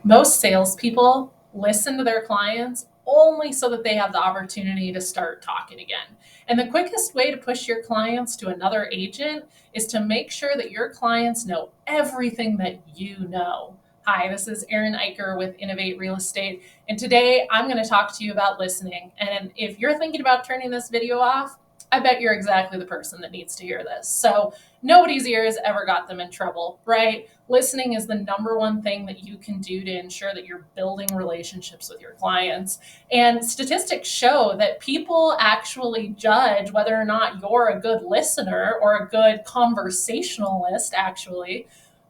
Most salespeople listen to their clients only so that they have the opportunity to start talking again. And the quickest way to push your clients to another agent is to make sure that your clients know everything that you know. Hi, this is Erin Eicher with Innovate Real Estate, and today I'm going to talk to you about listening. And if you're thinking about turning this video off, I bet you're exactly the person that needs to hear this. So, nobody's ears ever got them in trouble, right? Listening is the number one thing that you can do to ensure that you're building relationships with your clients. And statistics show that people actually judge whether or not you're a good listener or a good conversationalist, actually,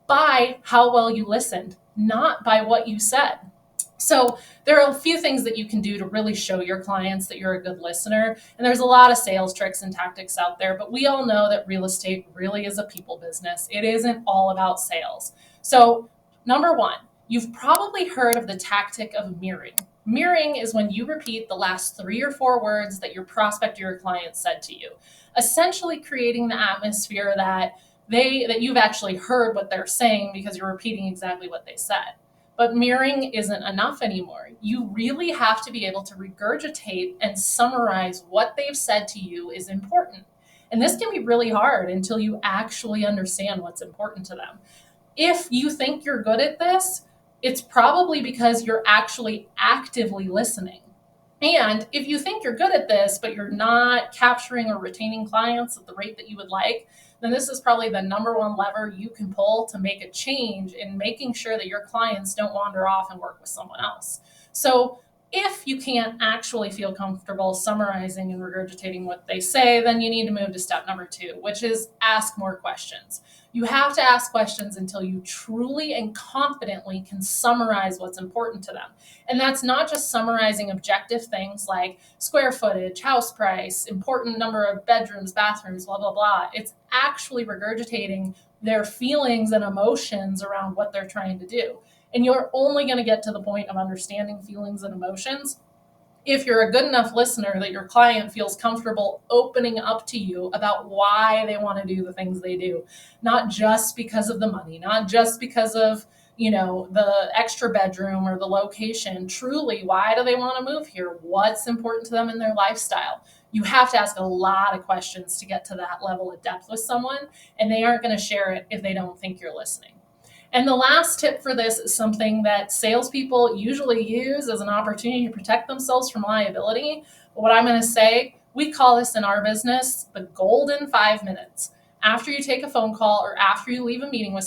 by how well you listened, not by what you said. So there are a few things that you can do to really show your clients that you're a good listener. And there's a lot of sales tricks and tactics out there, but we all know that real estate really is a people business. It isn't all about sales. So number one, you've probably heard of the tactic of mirroring. Mirroring is when you repeat the last 3 or 4 words that your prospect or your client said to you, essentially creating the atmosphere that you've actually heard what they're saying because you're repeating exactly what they said. But mirroring isn't enough anymore. You really have to be able to regurgitate and summarize what they've said to you is important. And this can be really hard until you actually understand what's important to them. If you think you're good at this, it's probably because you're actually actively listening. And if you think you're good at this, but you're not capturing or retaining clients at the rate that you would like, then this is probably the number one lever you can pull to make a change in making sure that your clients don't wander off and work with someone else. So if you can't actually feel comfortable summarizing and regurgitating what they say, then you need to move to step number 2, which is ask more questions. You have to ask questions until you truly and confidently can summarize what's important to them. And that's not just summarizing objective things like square footage, house price, important number of bedrooms, bathrooms, blah, blah, blah. It's actually regurgitating their feelings and emotions around what they're trying to do. And you're only going to get to the point of understanding feelings and emotions if you're a good enough listener that your client feels comfortable opening up to you about why they want to do the things they do, not just because of the money, not just because of the extra bedroom or the location. Truly, why do they want to move here? What's important to them in their lifestyle? You have to ask a lot of questions to get to that level of depth with someone, and they aren't going to share it if they don't think you're listening. And the last tip for this is something that salespeople usually use as an opportunity to protect themselves from liability. But what I'm going to say, we call this in our business the golden 5 minutes. After you take a phone call or after you leave a meeting with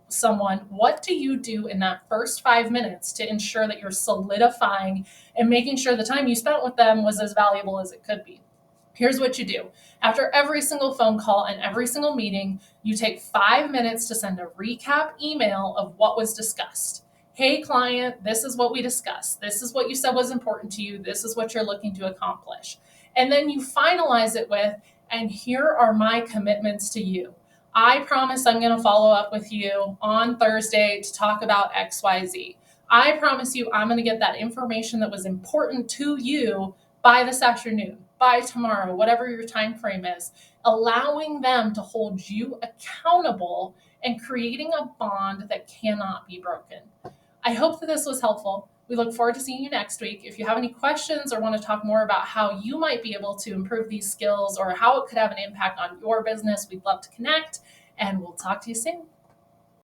someone, what do you do in that first 5 minutes to ensure that you're solidifying and making sure the time you spent with them was as valuable as it could be? Here's what you do. After every single phone call and every single meeting, you take 5 minutes to send a recap email of what was discussed. Hey, client, this is what we discussed. This is what you said was important to you. This is what you're looking to accomplish. And then you finalize it with, and here are my commitments to you. I promise I'm going to follow up with you on Thursday to talk about XYZ. I promise you I'm going to get that information that was important to you by this afternoon, by tomorrow, whatever your time frame is, allowing them to hold you accountable and creating a bond that cannot be broken. I hope that this was helpful. We look forward to seeing you next week. If you have any questions or want to talk more about how you might be able to improve these skills or how it could have an impact on your business, we'd love to connect, and we'll talk to you soon.